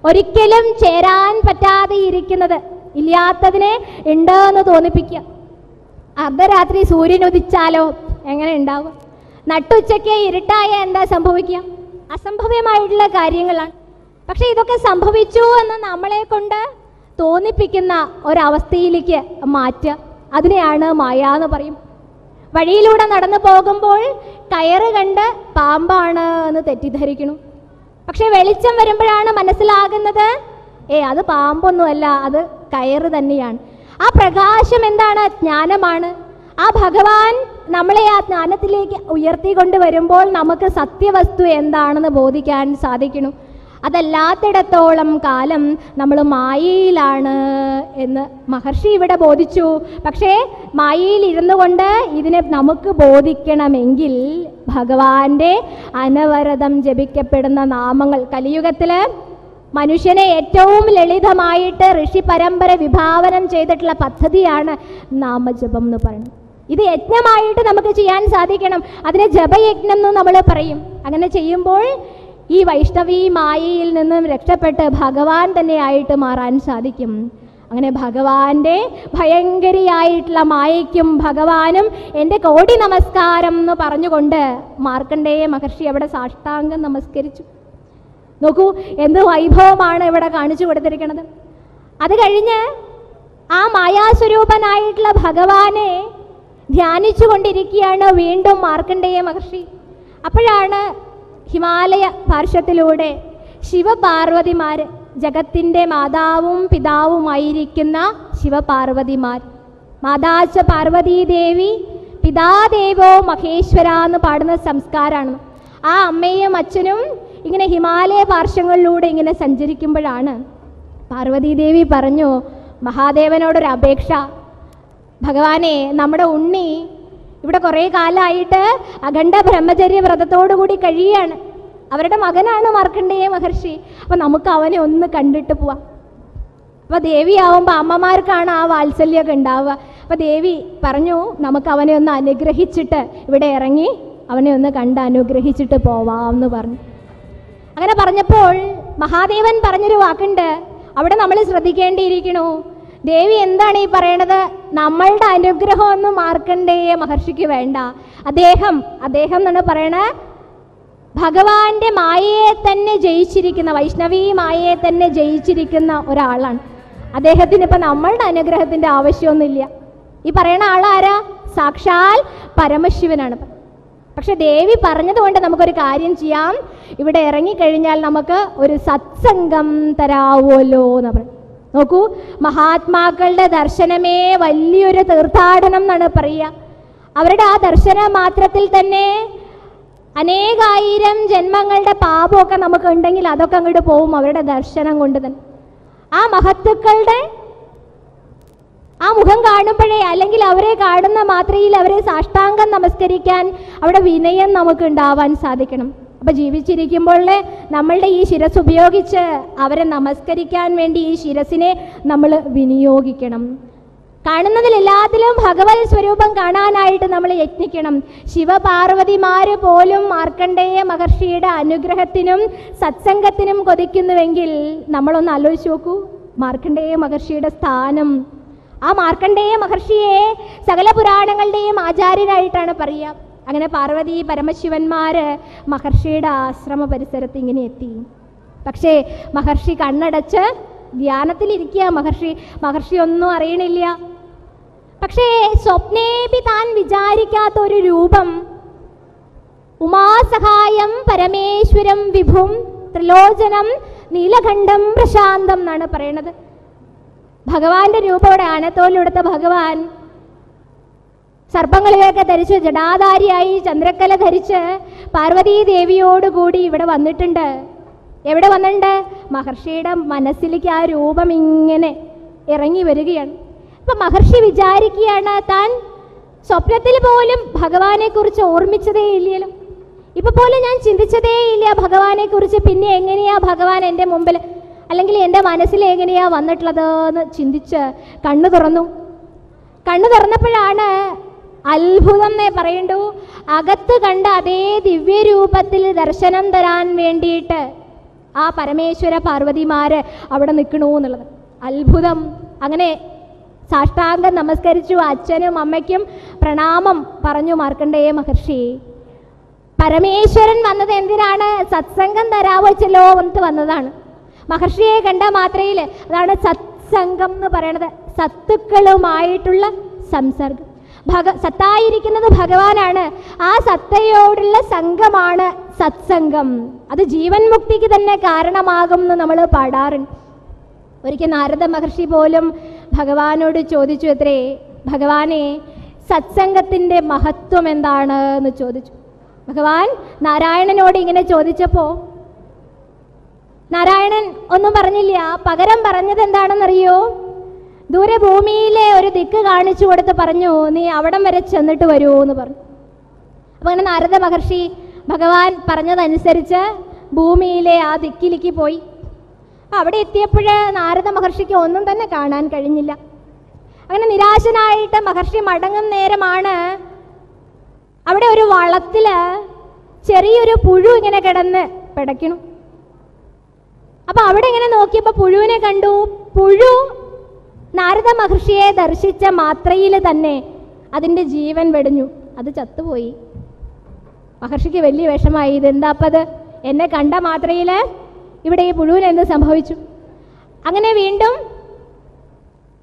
ഒരിക്കലും ചേരാൻ പറ്റാതെ ഇരിക്കുന്നത്, ഇല്ലാത്തതിനെ ഉണ്ട് എന്ന് തോന്നിപ്പിക്കുക. അർദ്ധരാത്രി സൂര്യൻ ഉദിച്ചാലോ എങ്ങനെ ഉണ്ടാവും? നട്ടുച്ചയ്ക്ക് ഇരുട്ടായ എന്താ സംഭവിക്കുക? അസംഭവ്യമായിട്ടുള്ള കാര്യങ്ങളാണ്. പക്ഷെ ഇതൊക്കെ സംഭവിച്ചു എന്ന് നമ്മളെ കൊണ്ട് തോന്നിപ്പിക്കുന്ന ഒരവസ്ഥയിലേക്ക് മാറ്റുക, അതിനെയാണ് മായ എന്ന് പറയും. വഴിയിലൂടെ നടന്നു പോകുമ്പോൾ കയറ് കണ്ട് പാമ്പാണ് എന്ന് തെറ്റിദ്ധരിക്കുന്നു. പക്ഷെ വെളിച്ചം വരുമ്പോഴാണ് മനസ്സിലാകുന്നത് അത് പാമ്പൊന്നുമല്ല, അത് കയറ് തന്നെയാണ്. ആ പ്രകാശം എന്താണ്? ജ്ഞാനമാണ്. ആ ഭഗവാൻ നമ്മളെ ആ ജ്ഞാനത്തിലേക്ക് ഉയർത്തിക്കൊണ്ട് വരുമ്പോൾ നമുക്ക് സത്യവസ്തു എന്താണെന്ന് ബോധിക്കാൻ സാധിക്കണം. അതല്ലാത്തിടത്തോളം കാലം നമ്മൾ മായയിലാണ് എന്ന് മഹർഷി ഇവിടെ ബോധിച്ചു. പക്ഷേ മായയിൽ ഇരുന്നു കൊണ്ട് ഇതിനെ നമുക്ക് ബോധിക്കണമെങ്കിൽ ഭഗവാന്റെ അനവരതം ജപിക്കപ്പെടുന്ന നാമങ്ങൾ, കലിയുഗത്തിൽ മനുഷ്യനെ ഏറ്റവും ലളിതമായിട്ട് ഋഷി പരമ്പര വിഭാവനം ചെയ്തിട്ടുള്ള പദ്ധതിയാണ് നാമജപം എന്ന് പറയുന്നത്. ഇത് യജ്ഞമായിട്ട് നമുക്ക് ചെയ്യാൻ സാധിക്കണം. അതിനെ ജപയജ്ഞം എന്ന് നമ്മൾ പറയും. അങ്ങനെ ചെയ്യുമ്പോൾ ഈ വൈഷ്ണവി മായയിൽ നിന്നും രക്ഷപ്പെട്ട് ഭഗവാൻ തന്നെയായിട്ട് മാറാൻ സാധിക്കും. അങ്ങനെ ഭഗവാന്റെ ഭയങ്കരിയായിട്ടുള്ള മായയ്ക്കും ഭഗവാനും എൻ്റെ കോടി നമസ്കാരം എന്ന് പറഞ്ഞുകൊണ്ട് മാർക്കണ്ഡേയ മഹർഷി അവിടെ സാഷ്ടാംഗം നമസ്കരിച്ചു. നോക്കൂ, എന്ത് വൈഭവമാണ് ഇവിടെ കാണിച്ചു കൊടുത്തിരിക്കുന്നത്. അത് കഴിഞ്ഞ് ആ മായാസ്വരൂപനായിട്ടുള്ള ഭഗവാനെ ധ്യാനിച്ചു കൊണ്ടിരിക്കുകയാണ് വീണ്ടും മാർക്കണ്ഡേയ മഹർഷി. അപ്പോഴാണ് ഹിമാലയ പാർശ്വത്തിലൂടെ ശിവപാർവതിമാർ, ജഗത്തിൻ്റെ മാതാവും പിതാവുമായിരിക്കുന്ന ശിവപാർവതിമാർ, മാതാച്ച പാർവതീദേവി പിതാദേവോ മഹേശ്വര എന്ന് പാടുന്ന സംസ്കാരമാണ്. ആ അമ്മയും അച്ഛനും ഇങ്ങനെ ഹിമാലയ പാർശ്വങ്ങളിലൂടെ ഇങ്ങനെ സഞ്ചരിക്കുമ്പോഴാണ് പാർവതീദേവി പറഞ്ഞു, മഹാദേവനോടൊരു അപേക്ഷ, ഭഗവാനെ നമ്മുടെ ഉണ്ണി ഇവിടെ കുറേ കാലമായിട്ട് അഖണ്ഡ ബ്രഹ്മചര്യ വ്രതത്തോടുകൂടി കഴിയുകയാണ്. അവരുടെ മകനാണ് മാർക്കണ്ഡേയ മഹർഷി. അപ്പം നമുക്ക് അവനെ ഒന്ന് കണ്ടിട്ട് പോവാം. അപ്പോൾ ദേവിയാവുമ്പോൾ അമ്മമാർക്കാണ് ആ വാത്സല്യമൊക്കെ ഉണ്ടാവുക. അപ്പോൾ ദേവി പറഞ്ഞു, നമുക്ക് അവനെ ഒന്ന് അനുഗ്രഹിച്ചിട്ട് ഇവിടെ ഇറങ്ങി അവനെ ഒന്ന് കണ്ട് അനുഗ്രഹിച്ചിട്ട് പോവാം എന്ന് പറഞ്ഞു. അങ്ങനെ പറഞ്ഞപ്പോൾ മഹാദേവൻ പറഞ്ഞൊരു വാക്കുണ്ട്, അവിടെ നമ്മൾ ശ്രദ്ധിക്കേണ്ടിയിരിക്കണു. ദേവി എന്താണ് ഈ പറയണത്? നമ്മളുടെ അനുഗ്രഹമൊന്നും മാർക്കണ്ഡേയ മഹർഷിക്ക് വേണ്ട. അദ്ദേഹം എന്നാണ് പറയണ ഭഗവാന്റെ മായയെ തന്നെ ജയിച്ചിരിക്കുന്ന, വൈഷ്ണവീ മായയെ തന്നെ ജയിച്ചിരിക്കുന്ന ഒരാളാണ്. അദ്ദേഹത്തിന് ഇപ്പം നമ്മളുടെ അനുഗ്രഹത്തിൻ്റെ ആവശ്യമൊന്നുമില്ല. ഈ പറയണ ആളാരാ? സാക്ഷാൽ പരമശിവനാണ്. പക്ഷെ ദേവി പറഞ്ഞതുകൊണ്ട് നമുക്കൊരു കാര്യം ചെയ്യാം, ഇവിടെ ഇറങ്ങിക്കഴിഞ്ഞാൽ നമുക്ക് ഒരു സത്സംഗം തരാവുമല്ലോ എന്ന് പറയും. നോക്കൂ, മഹാത്മാക്കളുടെ ദർശനമേ വലിയൊരു തീർത്ഥാടനം എന്നാണ് പറയുക. അവരുടെ ആ ദർശന മാത്രത്തിൽ തന്നെ അനേകായിരം ജന്മങ്ങളുടെ പാപമൊക്കെ നമുക്ക് ഉണ്ടെങ്കിൽ അതൊക്കെ അങ്ങോട്ട് പോവും അവരുടെ ദർശനം കൊണ്ട് തന്നെ. ആ മഹത്തുക്കളുടെ ആ മുഖം കാണുമ്പോഴേ, അല്ലെങ്കിൽ അവരെ കാണുന്ന മാത്രയിൽ അവരെ സാഷ്ടാംഗം നമസ്കരിക്കാൻ അവിടെ വിനയം നമുക്ക് ഉണ്ടാവാൻ സാധിക്കണം. അപ്പം ജീവിച്ചിരിക്കുമ്പോൾ നമ്മളുടെ ഈ ശിരസ് ഉപയോഗിച്ച് അവരെ നമസ്കരിക്കാൻ വേണ്ടി ഈ ശിരസിനെ നമ്മൾ വിനിയോഗിക്കണം. കാണുന്നതിലെല്ലാത്തിലും ഭഗവത് സ്വരൂപം കാണാനായിട്ട് നമ്മൾ യത്നിക്കണം. ശിവപാർവതിമാര് പോലും മാർക്കണ്ഡേയ മഹർഷിയുടെ അനുഗ്രഹത്തിനും സത്സംഗത്തിനും കൊതിക്കുന്നുവെങ്കിൽ നമ്മളൊന്ന് ആലോചിച്ച് നോക്കൂ മാർക്കണ്ഡേയ മഹർഷിയുടെ സ്ഥാനം. ആ മാർക്കണ്ഡേയ മഹർഷിയെ സകല പുരാണങ്ങളുടെയും ആചാര്യനായിട്ടാണ് പറയുക. അങ്ങനെ പാർവതി പരമശിവന്മാര് മഹർഷിയുടെ ആശ്രമ പരിസരത്ത് ഇങ്ങനെ എത്തി. പക്ഷേ മഹർഷി കണ്ണടച്ച് ധ്യാനത്തിലിരിക്കുക. മഹർഷി ഒന്നും അറിയണില്ല. പക്ഷേ സ്വപ്നേപി താൻ വിചാരിക്കാത്ത ഒരു രൂപം, ഉമാസഹായം പരമേശ്വരം വിഭും ത്രിലോചനം നീലകണ്ഠം പ്രശാന്തം എന്നാണ് പറയണത്. ഭഗവാന്റെ രൂപം ഇവിടെ ആനത്തോലെടുത്ത ഭഗവാൻ സർപ്പങ്ങളിലൊക്കെ ധരിച്ച് ജടാധാരിയായി ചന്ദ്രക്കല ധരിച്ച് പാർവതീദേവിയോടുകൂടി ഇവിടെ വന്നിട്ടുണ്ട്. എവിടെ വന്നിട്ടുണ്ട്? മഹർഷിയുടെ മനസ്സിലേക്ക് ആ രൂപം ഇങ്ങനെ ഇറങ്ങി വരികയാണ്. അപ്പം മഹർഷി വിചാരിക്കുകയാണ് താൻ സ്വപ്നത്തിൽ പോലും ഭഗവാനെ കുറിച്ച് ഓർമ്മിച്ചതേ ഇല്ലല്ലോ, ഇപ്പൊ പോലും ഞാൻ ചിന്തിച്ചതേ ഇല്ല ഭഗവാനെ കുറിച്ച്. പിന്നെ എങ്ങനെയാ ഭഗവാൻ എൻ്റെ മുമ്പിൽ അല്ലെങ്കിൽ എൻ്റെ മനസ്സിൽ എങ്ങനെയാ വന്നിട്ടുള്ളത് എന്ന് ചിന്തിച്ച് കണ്ണു തുറന്നപ്പോഴാണ് അത്ഭുതം എന്നേ പറയണ്ടു. അകത്ത് കണ്ട അതേ ദിവ്യരൂപത്തിൽ ദർശനം തരാൻ വേണ്ടിയിട്ട് ആ പരമേശ്വര പാർവതിമാര് അവിടെ നിൽക്കണു എന്നുള്ളത് അത്ഭുതം. അങ്ങനെ സാഷ്ടാംഗം നമസ്കരിച്ചു. അച്ഛനും അമ്മയ്ക്കും പ്രണാമം പറഞ്ഞു മാർക്കണ്ഡേയ മഹർഷി. പരമേശ്വരൻ വന്നത് എന്തിനാണ്? സത്സംഗം തരാവച്ചല്ലോ എന്നിട്ട് വന്നതാണ്. മഹർഷിയെ കണ്ട മാത്രയിൽ അതാണ് സത്സംഗം എന്ന് പറയണത്. സത്തുക്കളുമായിട്ടുള്ള സംസർഗം. സത്തായിരിക്കുന്നത് ഭഗവാനാണ്. ആ സത്തയോടുള്ള സംഘമാണ് സത്സംഗം. അത് ജീവൻ മുക്തിക്ക് തന്നെ കാരണമാകും എന്ന് നമ്മൾ പാടാറുണ്ട്. ഒരിക്കൽ നാരദ മഹർഷി പോലും ഭഗവാനോട് ചോദിച്ചു അത്രേ, ഭഗവാനെ സത്സംഗത്തിൻ്റെ മഹത്വം എന്താണ് എന്ന് ചോദിച്ചു. ഭഗവാൻ നാരായണനോട് ഇങ്ങനെ ചോദിച്ചപ്പോൾ നാരായണൻ ഒന്നും പറഞ്ഞില്ല. പകരം പറഞ്ഞത് എന്താണെന്നറിയോ? ദൂരെ ഭൂമിയിലെ ഒരു ദിക്ക് കാണിച്ചു കൊടുത്ത് പറഞ്ഞു, നീ അവിടം വരെ ചെന്നിട്ട് വരൂ എന്ന് പറഞ്ഞു. അപ്പം അങ്ങനെ നാരദ മഹർഷി ഭഗവാൻ പറഞ്ഞതനുസരിച്ച് ഭൂമിയിലെ ആ ദിക്കിലേക്ക് പോയി. അവിടെ എത്തിയപ്പോൾ നാരദ മഹർഷിക്ക് ഒന്നും തന്നെ കാണാൻ കഴിഞ്ഞില്ല. അങ്ങനെ നിരാശനായിട്ട് മഹർഷി മടങ്ങും നേരമാണ് അവിടെ ഒരു വളത്തിൽ ചെറിയൊരു പുഴു ഇങ്ങനെ കിടന്ന് പിടയ്ക്കണം. അപ്പം അവിടെ ഇങ്ങനെ നോക്കിയപ്പോൾ പുഴുവിനെ കണ്ടു. പുഴു നാരദ മഹർഷിയെ ദർശിച്ച മാത്രയിൽ തന്നെ അതിൻ്റെ ജീവൻ വെടിഞ്ഞു, അത് ചത്തുപോയി. മഹർഷിക്ക് വലിയ വിഷമായി. ഇതെന്താപ്പത്? എന്നെ കണ്ട മാത്രയിൽ ഇവിടെ ഈ പുഴുവിന് എന്ത് സംഭവിച്ചു? അങ്ങനെ വീണ്ടും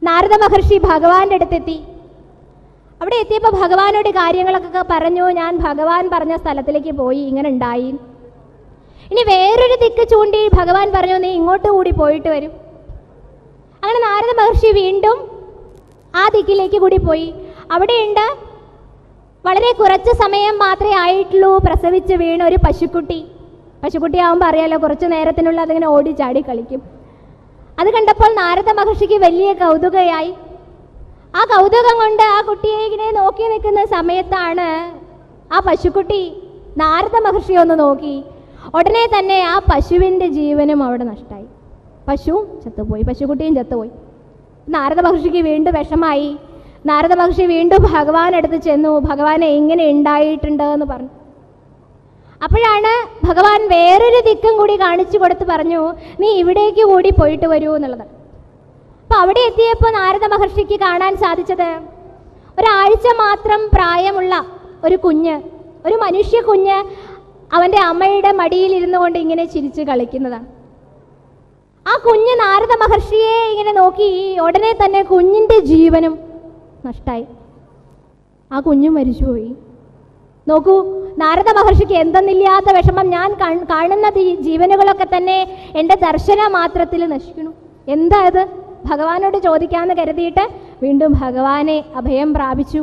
നാരദ മഹർഷി ഭഗവാന്റെ അടുത്തെത്തി. അവിടെ എത്തിയപ്പോൾ ഭഗവാനോട് കാര്യങ്ങളൊക്കെ പറഞ്ഞു. ഞാൻ ഭഗവാൻ പറഞ്ഞ സ്ഥലത്തിലേക്ക് പോയി, ഇങ്ങനെ ഉണ്ടായി. ഇനി വേറൊരു ദിക്ക് ചൂണ്ടി ഭഗവാൻ പറഞ്ഞു, നീ ഇങ്ങോട്ട് കൂടി പോയിട്ട് വരും. അങ്ങനെ നാരദ മഹർഷി വീണ്ടും ആ ദിക്കിലേക്ക് കൂടി പോയി. അവിടെയുണ്ട് വളരെ കുറച്ച് സമയം മാത്രമേ ആയിട്ടുള്ളൂ പ്രസവിച്ച് വീണ ഒരു പശുക്കുട്ടി. പശുക്കുട്ടിയാവുമ്പോൾ അറിയാലോ, കുറച്ച് നേരത്തിനുള്ള അതിങ്ങനെ ഓടി ചാടി കളിക്കും. അത് കണ്ടപ്പോൾ നാരദ മഹർഷിക്ക് വലിയ കൗതുകയായി. ആ കൗതുകം കൊണ്ട് ആ കുട്ടിയെ ഇങ്ങനെ നോക്കി നിൽക്കുന്ന സമയത്താണ് ആ പശുക്കുട്ടി നാരദ മഹർഷിയെ ഒന്ന് നോക്കി. ഉടനെ തന്നെ ആ പശുവിൻ്റെ ജീവനും അവിടെ നഷ്ടമായി. പശു ചത്തുപോയി, പശുക്കുട്ടിയും ചത്തുപോയി. നാരദ മഹർഷിക്ക് വീണ്ടും വിഷമായി. നാരദ മഹർഷി വീണ്ടും ഭഗവാനടുത്ത് ചെന്നു. ഭഗവാനെ ഇങ്ങനെ ഉണ്ടായിട്ടുണ്ട് എന്ന് പറഞ്ഞു. അപ്പോഴാണ് ഭഗവാൻ വേറൊരു ദിക്കും കൂടി കാണിച്ചു കൊടുത്ത് പറഞ്ഞു, നീ ഇവിടേക്ക് കൂടി പോയിട്ട് വരൂ എന്നുള്ളത്. അപ്പോൾ അവിടെ എത്തിയപ്പോൾ നാരദ മഹർഷിക്ക് കാണാൻ സാധിച്ചത് ഒരാഴ്ച മാത്രം പ്രായമുള്ള ഒരു കുഞ്ഞ്, ഒരു മനുഷ്യ കുഞ്ഞ് അവൻ്റെ അമ്മയുടെ മടിയിലിരുന്നു കൊണ്ട് ഇങ്ങനെ ചിരിച്ച് കളിക്കുന്നതാണ്. ആ കുഞ്ഞ് നാരദ മഹർഷിയെ ഇങ്ങനെ നോക്കി. ഉടനെ തന്നെ കുഞ്ഞിൻ്റെ ജീവനും നഷ്ടമായി. ആ കുഞ്ഞു മരിച്ചുപോയി. നോക്കൂ, നാരദ മഹർഷിക്ക് എന്തെന്നില്ലാത്ത വിഷമം. ഞാൻ കാണുന്ന ജീവനുകളൊക്കെ തന്നെ എൻ്റെ ദർശന മാത്രത്തിൽ നശിക്കുന്നു. എന്താ ഇത്? ഭഗവാനോട് ചോദിക്കാമെന്ന് കരുതിയിട്ട് വീണ്ടും ഭഗവാനെ അഭയം പ്രാപിച്ചു.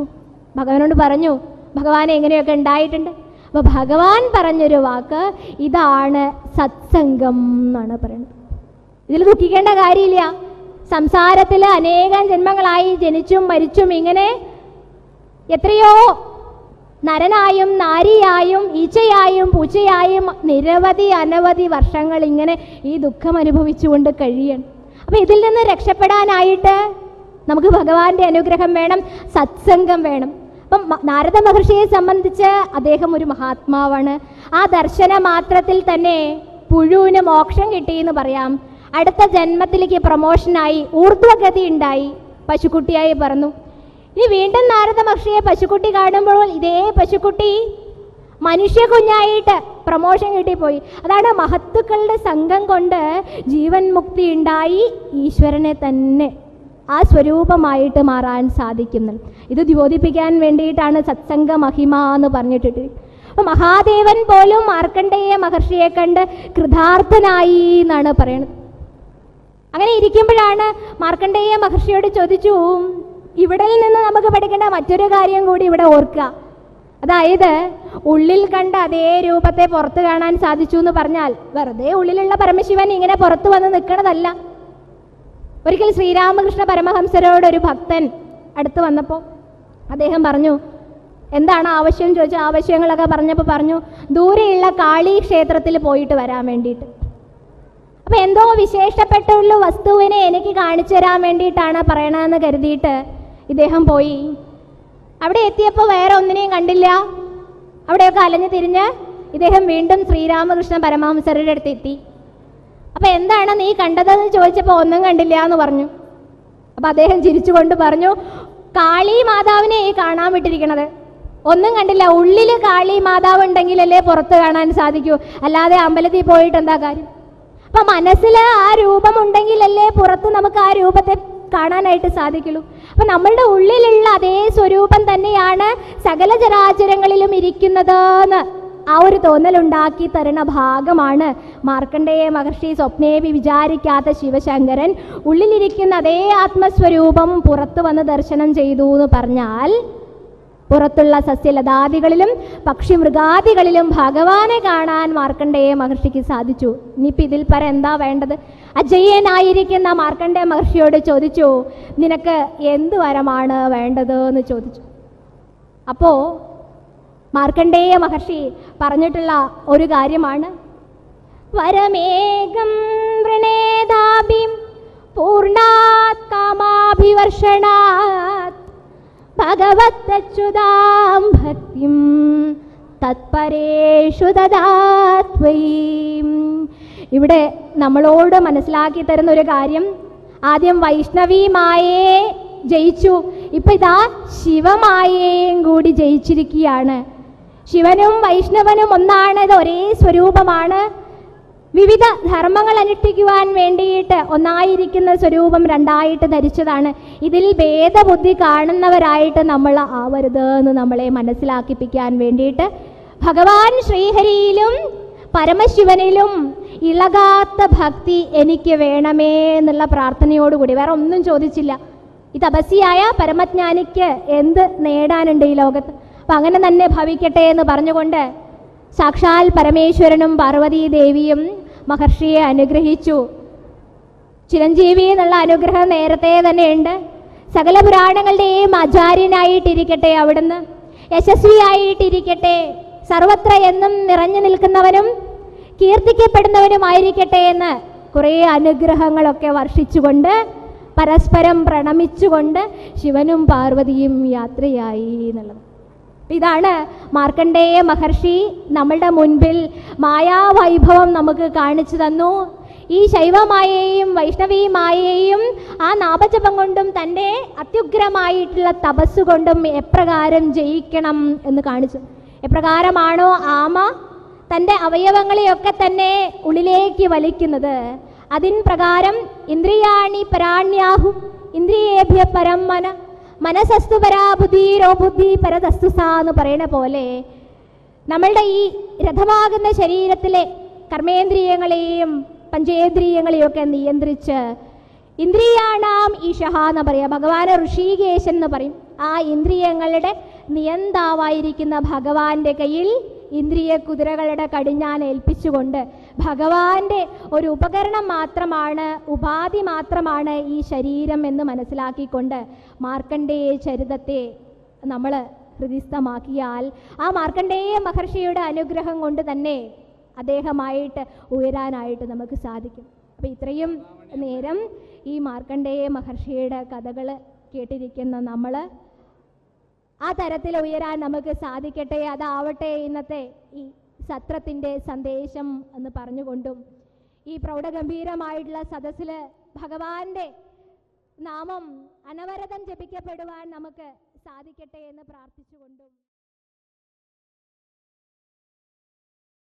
ഭഗവാനോട് പറഞ്ഞു, ഭഗവാനെ എങ്ങനെയൊക്കെ ഉണ്ടായിട്ടുണ്ട്. അപ്പോൾ ഭഗവാൻ പറഞ്ഞൊരു വാക്ക് ഇതാണ് സത്സംഗം എന്നാണ് പറയുന്നത്. ഇതിൽ ദുഃഖിക്കേണ്ട കാര്യമില്ല. സംസാരത്തിൽ അനേകം ജന്മങ്ങളായി ജനിച്ചും മരിച്ചും ഇങ്ങനെ എത്രയോ നരനായും നാരിയായും ഈച്ചയായും പൂച്ചയായും നിരവധി അനവധി വർഷങ്ങൾ ഇങ്ങനെ ഈ ദുഃഖം അനുഭവിച്ചുകൊണ്ട് കഴിയണം. അപ്പം ഇതിൽ നിന്ന് രക്ഷപ്പെടാനായിട്ട് നമുക്ക് ഭഗവാന്റെ അനുഗ്രഹം വേണം, സത്സംഗം വേണം. അപ്പം നാരദ മഹർഷിയെ സംബന്ധിച്ച് അദ്ദേഹം ഒരു മഹാത്മാവാണ്. ആ ദർശന മാത്രത്തിൽ തന്നെ പുഴുവിന് മോക്ഷം കിട്ടിയെന്ന് പറയാം. അടുത്ത ജന്മത്തിലേക്ക് പ്രമോഷനായി, ഊർധ്വഗതി ഉണ്ടായി, പശുക്കുട്ടിയായി പറന്നു. ഇനി വീണ്ടും നാരദ മഹർഷിയെ പശുക്കുട്ടി കാണുമ്പോൾ ഇതേ പശുക്കുട്ടി മനുഷ്യ കുഞ്ഞായിട്ട് പ്രമോഷൻ കിട്ടിപ്പോയി. അതാണ് മഹത്തുക്കളുടെ സംഘം കൊണ്ട് ജീവൻ മുക്തി ഉണ്ടായി ഈശ്വരനെ തന്നെ ആ സ്വരൂപമായിട്ട് മാറാൻ സാധിക്കുന്നത്. ഇത് ദ്യോതിപ്പിക്കാൻ വേണ്ടിയിട്ടാണ് സത്സംഗ മഹിമ എന്ന് പറഞ്ഞിട്ടിട്ട്. അപ്പോൾ മഹാദേവൻ പോലും മാർക്കണ്ഡേയ മഹർഷിയെ കണ്ട് കൃതാർത്ഥനായി എന്നാണ് പറയുന്നത്. അങ്ങനെ ഇരിക്കുമ്പോഴാണ് മാർക്കണ്ഡേയ മഹർഷിയോട് ചോദിച്ചു, ഇവിടെ നിന്ന് നമുക്ക് പഠിക്കേണ്ട മറ്റൊരു കാര്യം കൂടി ഇവിടെ ഓർക്കുക. അതായത് ഉള്ളിൽ കണ്ട അതേ രൂപത്തെ പുറത്ത് കാണാൻ സാധിച്ചു എന്ന് പറഞ്ഞാൽ വെറുതെ ഉള്ളിലുള്ള പരമശിവൻ ഇങ്ങനെ പുറത്തു വന്ന് നിൽക്കണതല്ല. ഒരിക്കൽ ശ്രീരാമകൃഷ്ണ പരമഹംസരോട് ഒരു ഭക്തൻ അടുത്ത് വന്നപ്പോൾ അദ്ദേഹം പറഞ്ഞു, എന്താണ് ആവശ്യം ചോദിച്ചാൽ ആവശ്യങ്ങളൊക്കെ പറഞ്ഞപ്പോൾ പറഞ്ഞു, ദൂരെയുള്ള കാളി ക്ഷേത്രത്തിൽ പോയിട്ട് വരാൻ വേണ്ടിയിട്ട്. അപ്പം എന്തോ വിശേഷപ്പെട്ടുള്ള വസ്തുവിനെ എനിക്ക് കാണിച്ചു തരാൻ വേണ്ടിയിട്ടാണ് പറയണമെന്ന് കരുതിയിട്ട് ഇദ്ദേഹം പോയി. അവിടെ എത്തിയപ്പോൾ വേറെ ഒന്നിനെയും കണ്ടില്ല. അവിടെയൊക്കെ അലഞ്ഞു തിരിഞ്ഞ് ഇദ്ദേഹം വീണ്ടും ശ്രീരാമകൃഷ്ണ പരമഹംസരുടെ അടുത്ത് എത്തി. അപ്പം എന്താണ് നീ കണ്ടതെന്ന് ചോദിച്ചപ്പോൾ ഒന്നും കണ്ടില്ല എന്ന് പറഞ്ഞു. അപ്പം അദ്ദേഹം ചിരിച്ചുകൊണ്ട് പറഞ്ഞു, കാളി മാതാവിനെ ഈ കാണാൻ വിട്ടിരിക്കണത്, ഒന്നും കണ്ടില്ല. ഉള്ളിൽ കാളി മാതാവ് ഉണ്ടെങ്കിലല്ലേ പുറത്ത് കാണാൻ സാധിക്കൂ, അല്ലാതെ അമ്പലത്തിൽ പോയിട്ട് എന്താ കാര്യം? അപ്പം മനസ്സിൽ ആ രൂപം ഉണ്ടെങ്കിലല്ലേ പുറത്ത് നമുക്ക് ആ രൂപത്തെ കാണാനായിട്ട് സാധിക്കുള്ളൂ. അപ്പം നമ്മളുടെ ഉള്ളിലുള്ള അതേ സ്വരൂപം തന്നെയാണ് സകല ചരാചരങ്ങളിലും ഇരിക്കുന്നത് എന്ന് ആ ഒരു തോന്നലുണ്ടാക്കി തരുന്ന ഭാഗമാണ് മാർക്കണ്ഡേയ മഹർഷി സ്വപ്നേവി വിചാരിക്കാത്ത ശിവശങ്കരൻ ഉള്ളിലിരിക്കുന്ന അതേ ആത്മസ്വരൂപം പുറത്ത് വന്ന് ദർശനം ചെയ്തു എന്ന് പറഞ്ഞാൽ പുറത്തുള്ള സസ്യലതാദികളിലും പക്ഷി മൃഗാദികളിലും ഭഗവാനെ കാണാൻ മാർക്കണ്ഡേയ മഹർഷിക്ക് സാധിച്ചു. ഇനിയിപ്പോൾ ഇതിൽ പറ എന്താ വേണ്ടത്? അജയ്യനായിരിക്കുന്ന മാർക്കണ്ഡേയ മഹർഷിയോട് ചോദിച്ചു, നിനക്ക് എന്ത് വരമാണ് വേണ്ടത് എന്ന് ചോദിച്ചു. അപ്പോൾ മാർക്കണ്ഡേയ മഹർഷി പറഞ്ഞിട്ടുള്ള ഒരു കാര്യമാണ്, വരമേകം വൃണേദാഭിം പൂർണ്ണാത് കാമാഭിവർഷണാത് ഭഗവത്തച്യുതാം ഭക്തിം തത്പരേഷു ദദാത്വയീം. ഇവിടെ നമ്മളോട് മനസ്സിലാക്കി തരുന്ന ഒരു കാര്യം, ആദ്യം വൈഷ്ണവി മായയെ ജയിച്ചു, ഇപ്പം ഇതാ ശിവമായയെയും കൂടി ജയിച്ചിരിക്കുകയാണ്. ശിവനും വൈഷ്ണവനും ഒന്നാണ്, ഇത് ഒരേ സ്വരൂപമാണ്. വിവിധ ധർമ്മങ്ങൾ അനുഷ്ഠിക്കുവാൻ വേണ്ടിയിട്ട് ഒന്നായിരിക്കുന്ന സ്വരൂപം രണ്ടായിട്ട് ധരിച്ചതാണ്. ഇതിൽ ഭേദബുദ്ധി കാണുന്നവരായിട്ട് നമ്മൾ ആവരുത് എന്ന് നമ്മളെ മനസ്സിലാക്കിപ്പിക്കാൻ വേണ്ടിയിട്ട് ഭഗവാൻ ശ്രീഹരിയിലും പരമശിവനിലും ഇളകാത്ത ഭക്തി എനിക്ക് വേണമേ എന്നുള്ള പ്രാർത്ഥനയോടുകൂടി, വേറെ ഒന്നും ചോദിച്ചില്ല. ഈ തപസ്യായ പരമജ്ഞാനിക്ക് എന്ത് നേടാനുണ്ട് ഈ ലോകത്ത്? അപ്പം അങ്ങനെ തന്നെ ഭവിക്കട്ടെ എന്ന് പറഞ്ഞുകൊണ്ട് സാക്ഷാൽ പരമേശ്വരനും പാർവതീ ദേവിയും മഹർഷിയെ അനുഗ്രഹിച്ചു. ചിരഞ്ജീവി എന്നുള്ള അനുഗ്രഹം നേരത്തെ തന്നെ ഉണ്ട്. സകല പുരാണങ്ങളുടെയും ആചാര്യനായിട്ടിരിക്കട്ടെ, അവിടുന്ന് യശസ്വിയായിട്ടിരിക്കട്ടെ, സർവത്ര എന്നും നിറഞ്ഞു നിൽക്കുന്നവനും കീർത്തിക്കപ്പെടുന്നവനുമായിരിക്കട്ടെ എന്ന് കുറേ അനുഗ്രഹങ്ങളൊക്കെ വർഷിച്ചുകൊണ്ട് പരസ്പരം പ്രണമിച്ചുകൊണ്ട് ശിവനും പാർവതിയും യാത്രയായി എന്നുള്ളത്. ഇതാണ് മാർക്കണ്ഡേയ മഹർഷി നമ്മളുടെ മുൻപിൽ മായാവൈഭവം നമുക്ക് കാണിച്ചു തന്നു. ഈ ശൈവമായയെയും വൈഷ്ണവിമായയെയും ആ നാമജപം കൊണ്ടും തൻ്റെ അത്യുഗ്രമായിട്ടുള്ള തപസ്സുകൊണ്ടും എപ്രകാരം ജയിക്കണം എന്ന് കാണിച്ചു. എപ്രകാരമാണോ ആമ തൻ്റെ അവയവങ്ങളെയൊക്കെ തന്നെ ഉള്ളിലേക്ക് വലിക്കുന്നത്, അതിൻ പ്രകാരം ഇന്ദ്രിയാണി പരാണ്യാഹു ഇന്ദ്രിയേഭ്യ പരം മനസ്സസ്തു പരാ ബുദ്ധിരോ ബുദ്ധി പരതസ്തു സാ എന്ന് പറയുന്ന പോലെ നമ്മളുടെ ഈ രഥമാകുന്ന ശരീരത്തിലെ കർമ്മേന്ദ്രിയങ്ങളെയും പഞ്ചേന്ദ്രിയങ്ങളെയും ഒക്കെ നിയന്ത്രിച്ച് ഇന്ദ്രിയാണാം ഈശഹ എന്ന് പറയാം. ഭഗവാന് ഋഷികേശൻ എന്ന് പറയും. ആ ഇന്ദ്രിയങ്ങളുടെ നിയന്താവായിരിക്കുന്ന ഭഗവാന്റെ കയ്യിൽ ഇന്ദ്രിയ കുതിരകളുടെ കടിഞ്ഞാൻ ഏൽപ്പിച്ചുകൊണ്ട് ഭഗവാന്റെ ഒരു ഉപകരണം മാത്രമാണ്, ഉപാധി മാത്രമാണ് ഈ ശരീരം എന്ന് മനസ്സിലാക്കിക്കൊണ്ട് മാർക്കണ്ഡേയ ചരിതത്തെ നമ്മൾ ഹൃദിസ്ഥമാക്കിയാൽ ആ മാർക്കണ്ഡേയ മഹർഷിയുടെ അനുഗ്രഹം കൊണ്ട് തന്നെ അദ്ദേഹമായിട്ട് ഉയരാനായിട്ട് നമുക്ക് സാധിക്കും. അപ്പോൾ ഇത്രയും നേരം ഈ മാർക്കണ്ഡേയ മഹർഷിയുടെ കഥകൾ കേട്ടിരിക്കുന്ന നമ്മൾ ആ തരത്തിൽ ഉയരാൻ നമുക്ക് സാധിക്കട്ടെ. അതാവട്ടെ ഇന്നത്തെ ഈ സത്രത്തിൻ്റെ സന്ദേശം എന്ന് പറഞ്ഞുകൊണ്ടും ഈ പ്രൗഢഗംഭീരമായിട്ടുള്ള സദസ്സിൽ ഭഗവാന്റെ നാമം അനവരതം ജപിക്കപ്പെടുവാൻ നമുക്ക് സാധിക്കട്ടെ എന്ന് പ്രാർത്ഥിച്ചുകൊണ്ടും